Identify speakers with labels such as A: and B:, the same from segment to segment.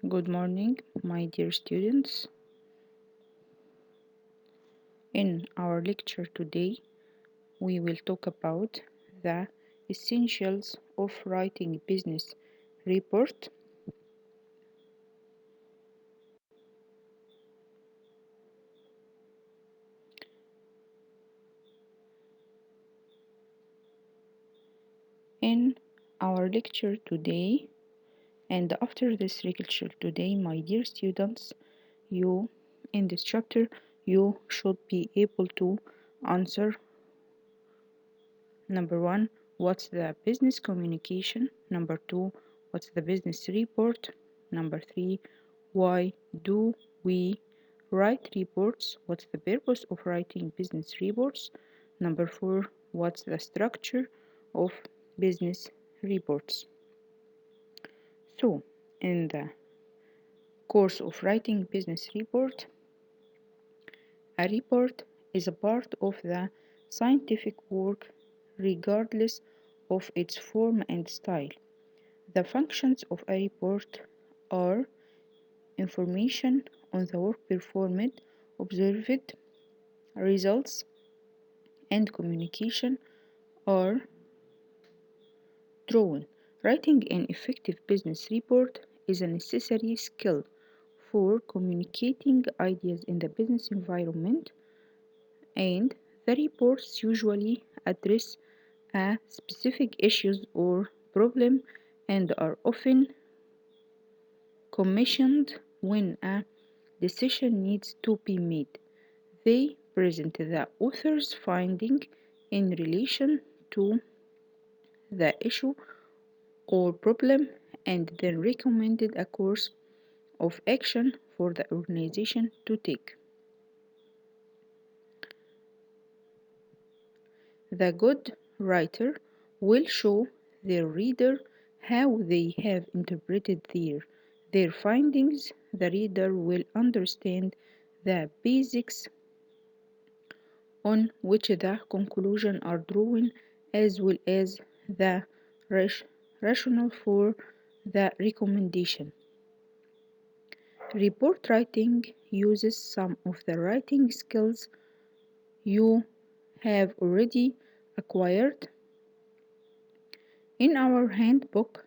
A: Good morning, my dear students. In our lecture today, we will talk about the essentials of writing business report. In our lecture today, and after this lecture today, my dear students, you in this chapter, you should be able to answer number one, what's the business communication? Number two, what's the business report? Number three, why do we write reports? What's the purpose of writing business reports? Number four, what's the structure of business reports? So, in the course of writing business report, a report is a part of the scientific work regardless of its form and style. The functions of a report are information on the work performed, observed results, and communication are drawn. Writing an effective business report is a necessary skill for communicating ideas in the business environment, and the reports usually address a specific issues or problem and are often commissioned when a decision needs to be made. They present the author's finding in relation to the issue or problem and then recommended a course of action for the organization to take. The good writer will show their reader how they have interpreted their findings. The reader will understand the basics on which the conclusions are drawn, as well as the rationale for the recommendation. Report writing uses some of the writing skills you have already acquired. In our handbook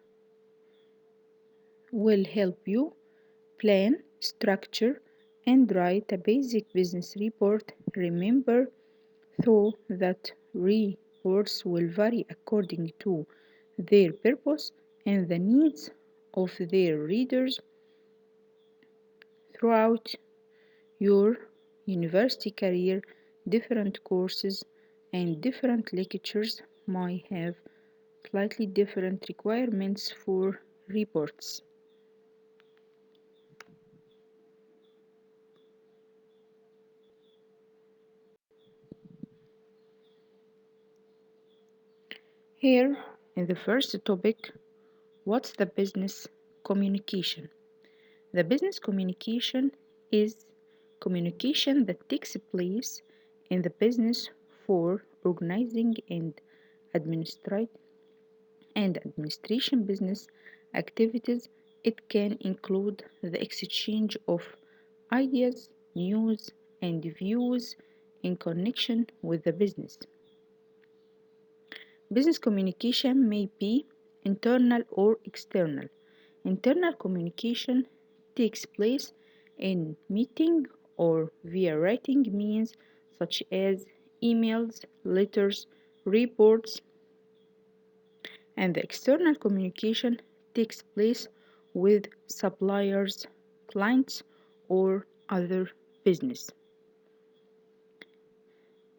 A: will help you plan, structure, and write a basic business report. Remember, though, that reports will vary according to their purpose and the needs of their readers throughout your university career. Different courses and different lectures might have slightly different requirements for reports. Here, in the first topic, what's the business communication? The business communication is communication that takes place in the business for organizing and administration business activities. It can include the exchange of ideas, news, and views in connection with the business. Business communication may be internal or external. Internal communication takes place in meeting or via writing means such as emails, letters, reports, and the external communication takes place with suppliers, clients, or other business.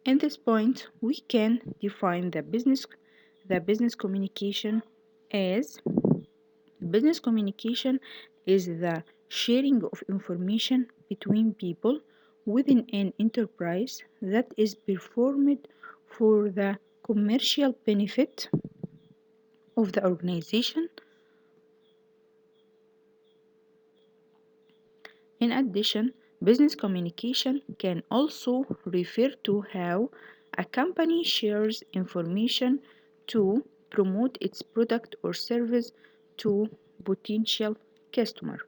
A: In this point, we can define the business communication as business communication is the sharing of information between people within an enterprise that is performed for the commercial benefit of the organization. In addition, business communication can also refer to how a company shares information to promote its product or service to potential customer.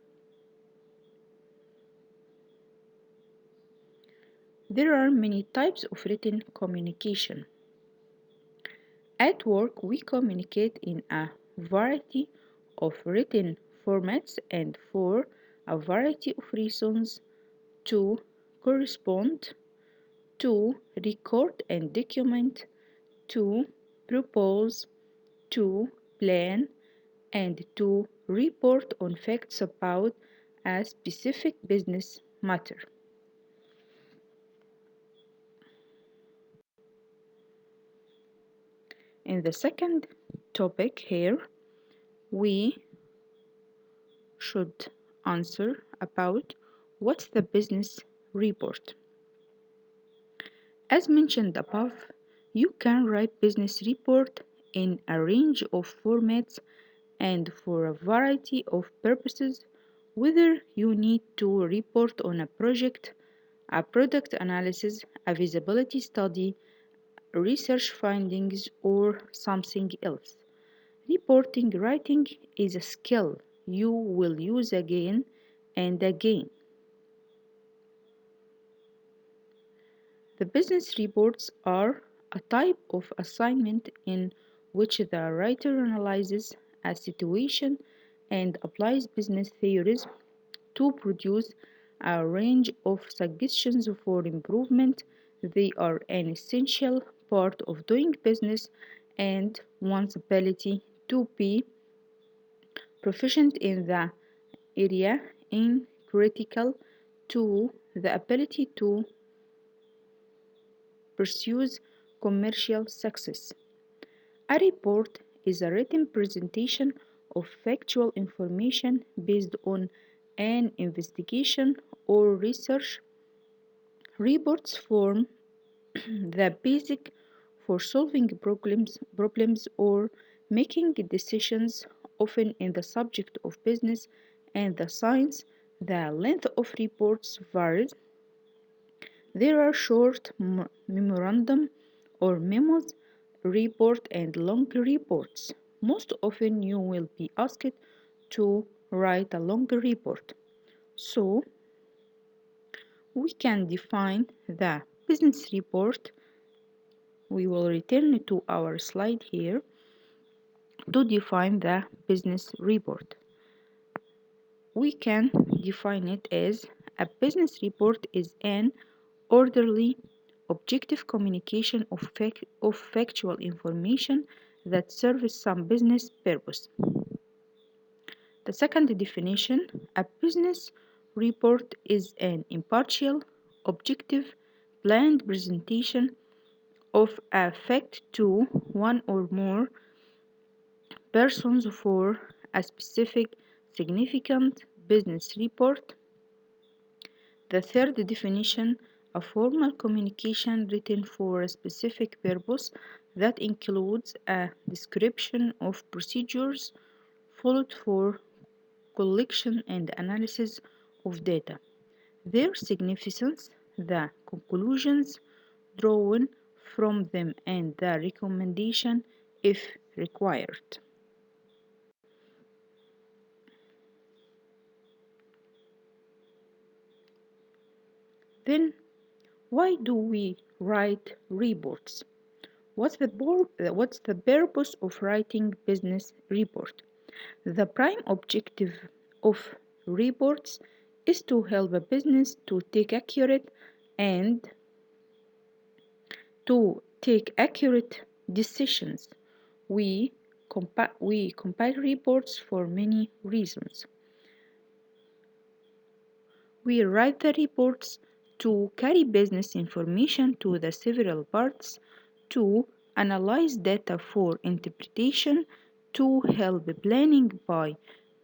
A: There are many types of written communication. At work, we communicate in a variety of written formats and for a variety of reasons: to correspond, to record and document, to propose, to plan, and to report on facts about a specific business matter. In the second topic here, we should answer about what's the business report. As mentioned above, you can write business report in a range of formats and for a variety of purposes, whether you need to report on a project, a product analysis, a feasibility study, research findings, or something else. Reporting writing is a skill you will use again and again. The business reports are a type of assignment in which the writer analyzes a situation and applies business theories to produce a range of suggestions for improvement. They are an essential part of doing business, and one's ability to be proficient in the area is critical to the ability to pursue commercial success. A report is a written presentation of factual information based on an investigation or research. Reports form the basic for solving problems or making decisions, often in the subject of business and the science. The length of reports varies. There are short memorandum or memos report and long reports. Most often you will be asked to write a long report. So we can define the business report. We will return to our slide here to define the business report. We can define it as a business report is an orderly, objective communication of factual information that serves some business purpose. The second definition, a business report is an impartial, objective, planned presentation of a fact to one or more persons for a specific significant business report. The third definition, a formal communication written for a specific purpose that includes a description of procedures followed for collection and analysis of data, their significance, the conclusions drawn from them, and the recommendation if required. Then, why do we write reports? What's the purpose of writing business report? The prime objective of reports is to help a business to take accurate decisions. We compile reports for many reasons. We write the reports to carry business information to the several parts, to analyze data for interpretation, to help planning by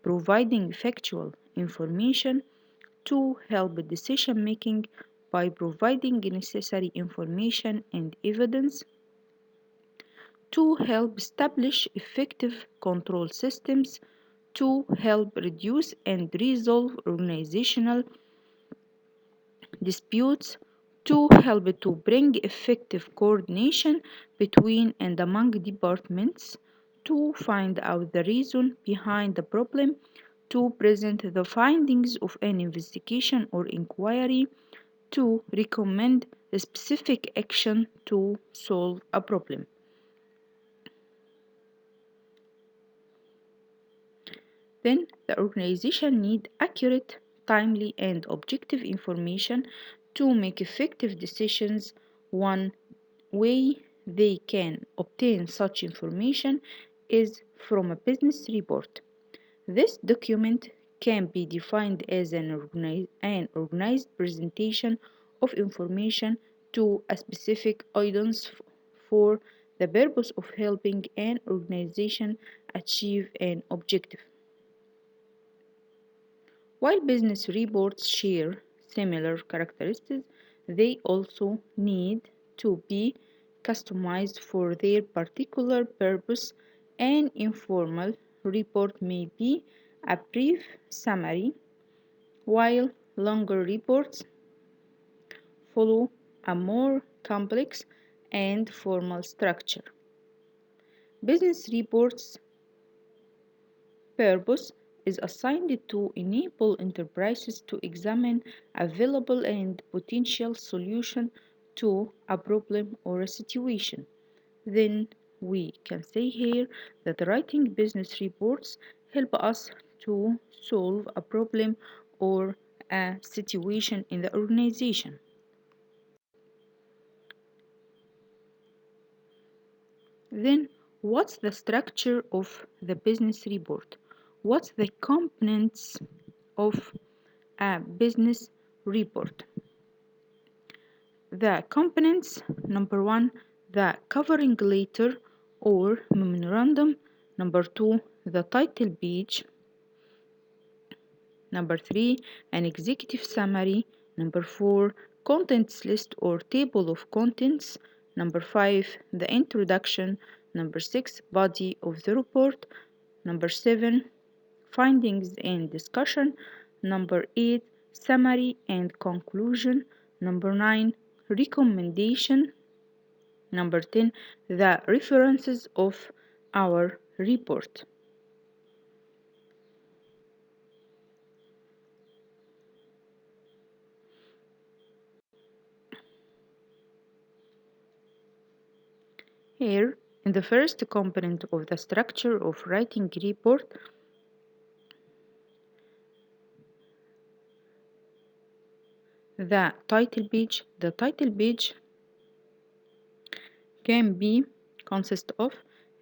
A: providing factual information, to help decision making by providing necessary information and evidence, to help establish effective control systems, to help reduce and resolve organizational disputes, to help to bring effective coordination between and among departments, to find out the reason behind the problem, to present the findings of an investigation or inquiry, to recommend a specific action to solve a problem. Then the organization needs accurate, timely, and objective information to make effective decisions. One way they can obtain such information is from a business report. This document can be defined as an organized presentation of information to a specific audience for the purpose of helping an organization achieve an objective. While business reports share similar characteristics, they also need to be customized for their particular purpose. An informal report may be a brief summary, while longer reports follow a more complex and formal structure. Business reports purpose is assigned to enable enterprises to examine available and potential solutions to a problem or a situation. Then we can say here that writing business reports help us to solve a problem or a situation in the organization. Then, what's the structure of the business report? What's the components of a business report? The components: number one, the covering letter or memorandum; number two, the title page; number three, an executive summary; number four, contents list or table of contents; number five, the introduction; number six, body of the report; number seven, findings and discussion; number eight, summary and conclusion; number nine, recommendation; number 10, the references of our report. Here, in the first component of the structure of writing report, the title page can be consist of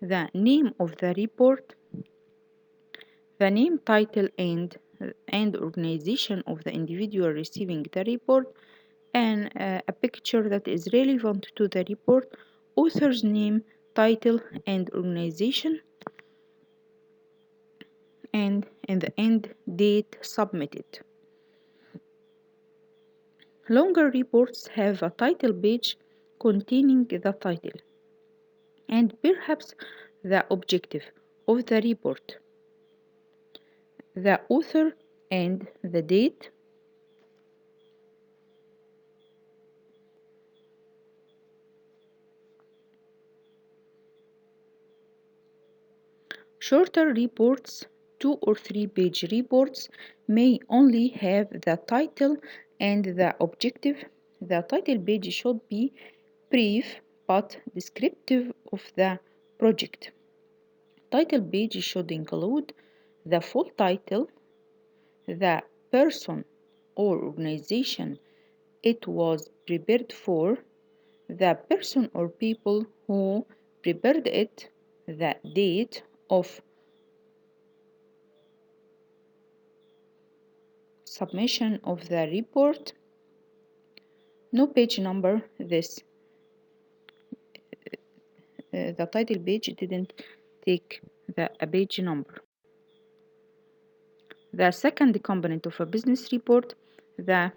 A: the name of the report, the name, title, and organization of the individual receiving the report, and a picture that is relevant to the report, author's name, title, and organization, and in the end, date submitted. Longer reports have a title page containing the title and perhaps the objective of the report, the author, and the date. Shorter reports, 2 or 3 page reports, may only have the title and the objective. The title page should be brief but descriptive of the project. Title page should include the full title, the person or organization it was prepared for, the person or people who prepared it, the date of submission of the report. No page number. The title page didn't take a page number. The second component of a business report, the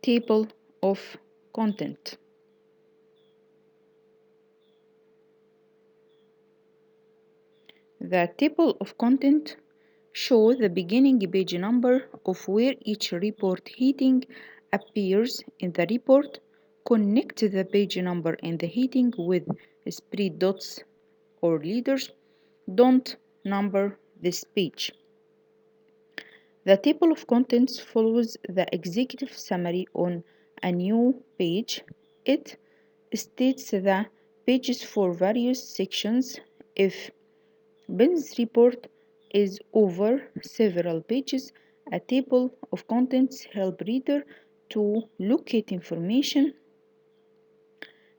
A: table of content. The table of content shows the beginning page number of where each report heading appears in the report. Connect the page number and the heading with spread dots or leaders. Don't number this page. The table of contents follows the executive summary on a new page. It states the pages for various sections. If business report is over several pages, a table of contents help reader to locate information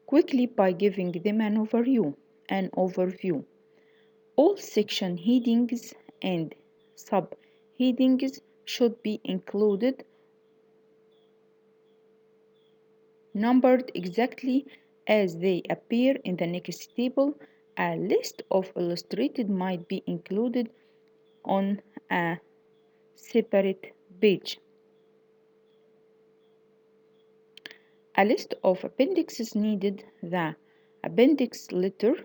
A: quickly by giving them an overview. All section headings and subheadings should be included, numbered exactly as they appear in the next table. A list of illustrated might be included on a separate page. A list of appendixes needed. The appendix letter,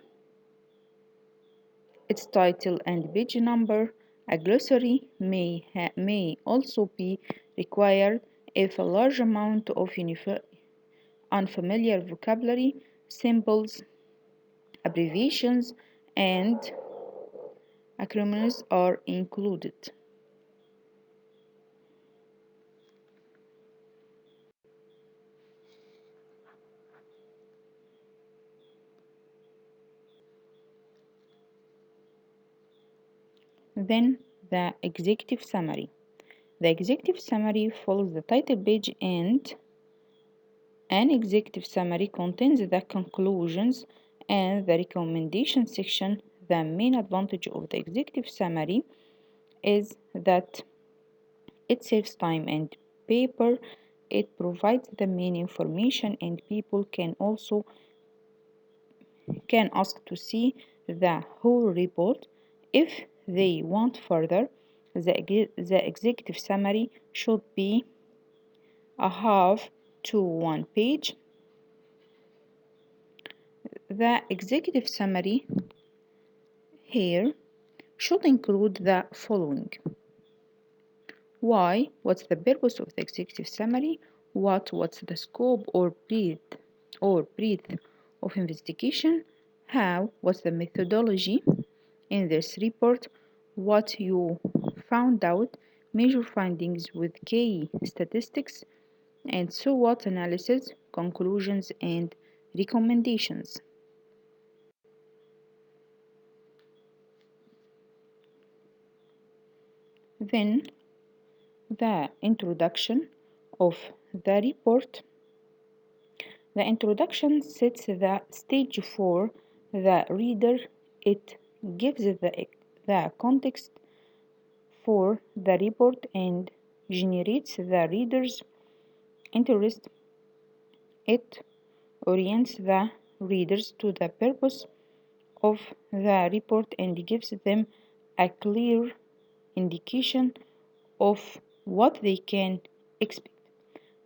A: its title and page number. A glossary may also be required if a large amount of unfamiliar vocabulary, symbols, abbreviations, and acronyms are included. Then the executive summary. The executive summary follows the title page, and an executive summary contains the conclusions and the recommendation section. The main advantage of the executive summary is that it saves time and paper. It provides the main information, and people can ask to see the whole report if they want further. The executive summary should be a half to one page. The executive summary here should include the following: why, what's the purpose of the executive summary, what's the scope or breadth of investigation, how, what's the methodology in this report, what you found out, major findings with key statistics, and so what analysis, conclusions, and recommendations. Then the introduction of the report. The introduction sets the stage for the reader. It gives the context for the report and generates the reader's interest. It orients the readers to the purpose of the report and gives them a clear indication of what they can expect.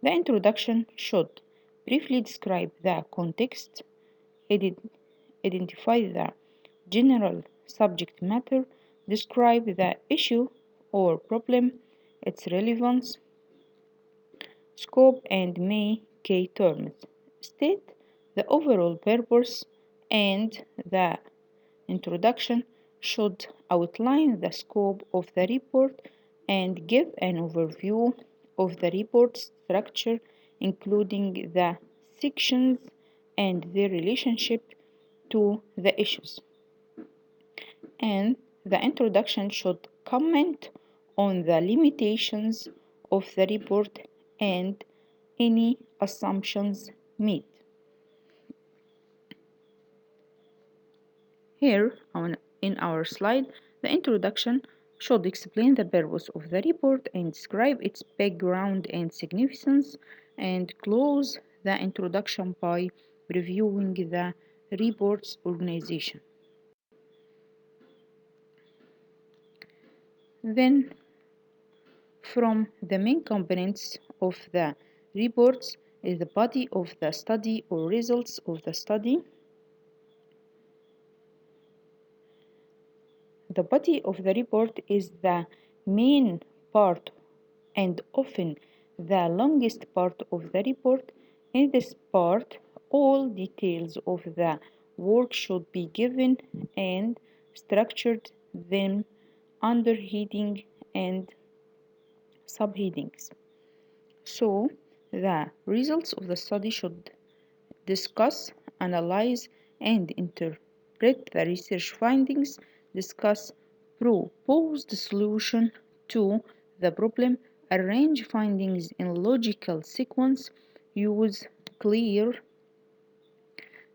A: The introduction should briefly describe the context, identify the general subject matter, describe the issue or problem, its relevance, scope, and main key terms. State the overall purpose, and the introduction should outline the scope of the report and give an overview of the report structure, including the sections and their relationship to the issues. And the introduction should comment on the limitations of the report and any assumptions made. Here in our slide, the introduction should explain the purpose of the report and describe its background and significance, and close the introduction by reviewing the report's organization. Then, from the main components of the reports is the body of the study or results of the study. The body of the report is the main part and often the longest part of the report. In this part, all details of the work should be given and structured, then under heading and subheadings. So, the results of the study should discuss, analyze, and interpret the research findings, discuss proposed solution to the problem, arrange findings in logical sequence, use clear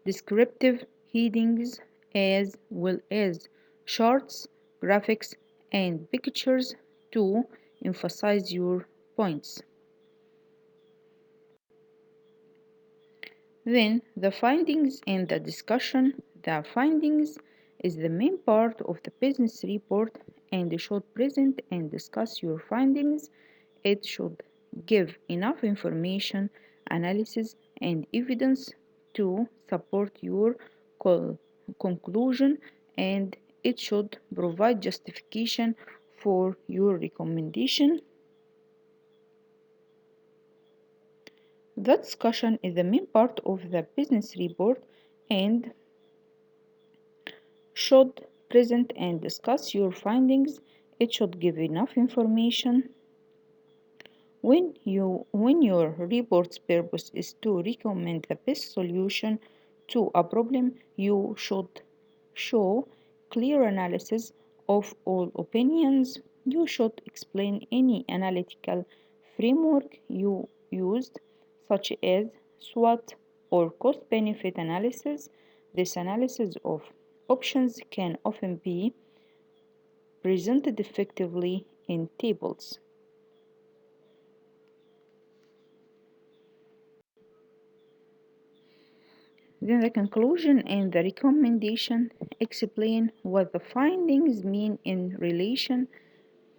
A: descriptive headings as well as charts, graphics, and pictures to emphasize your points. Then the findings and the discussion. The findings is the main part of the business report and should present and discuss your findings. It should give enough information, analysis, and evidence to support your conclusion, and it should provide justification for your recommendation. The discussion is the main part of the business report and should present and discuss your findings. It should give enough information. When your report's purpose is to recommend the best solution to a problem, you should show clear analysis of all opinions. You should explain any analytical framework you used, such as SWOT or cost benefit analysis. This analysis of options can often be presented effectively in tables. Then the conclusion and the recommendation explain what the findings mean in relation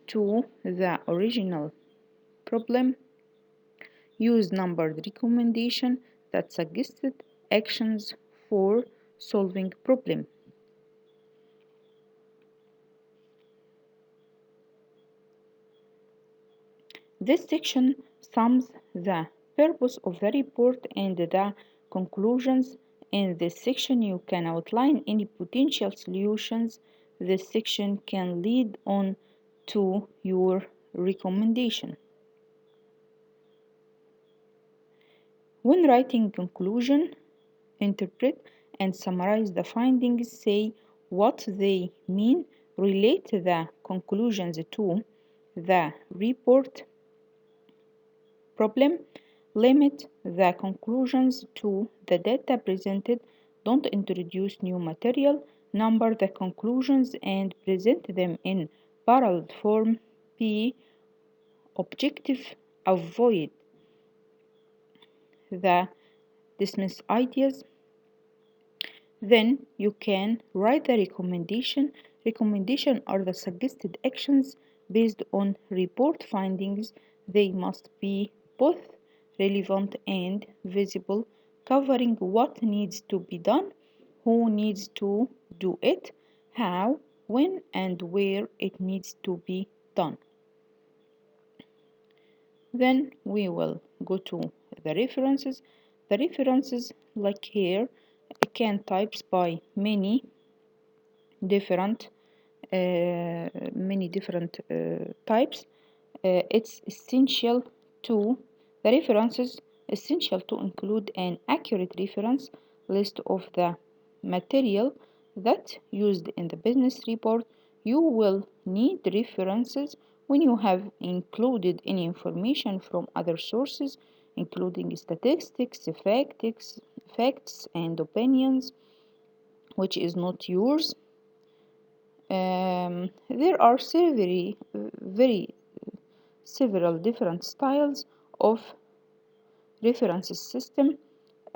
A: to the original problem. Use numbered recommendation that suggested actions for solving problem. This section sums the purpose of the report and the conclusions. In this section, you can outline any potential solutions. This section can lead on to your recommendation. When writing conclusion, interpret and summarize the findings, say what they mean, relate the conclusions to the report problem, limit the conclusions to the data presented, don't introduce new material, number the conclusions and present them in parallel form, be objective, avoid the dismiss ideas. Then you can write the recommendation. Recommendation are the suggested actions based on report findings. They must be both relevant and visible, covering what needs to be done, who needs to do it, how, when, and where it needs to be done. Then we will go to the references. The references, like here, can types by many different types. It's essential to the references essential to include an accurate reference list of the material that used in the business report. You will need references when you have included any information from other sources, including statistics, facts, and opinions, which is not yours. There are several different styles of reference system,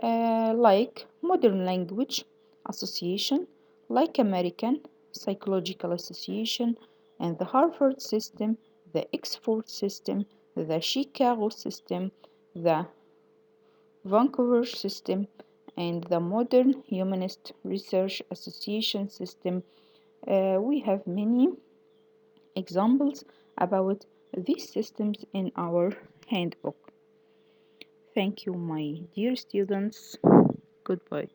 A: like modern language association, like American Psychological Association, and the Harvard system, the Oxford system, the Chicago system, the Vancouver system, and the Modern Humanist Research Association system. We have many examples about these systems in our handbook. Thank you, my dear students. Goodbye.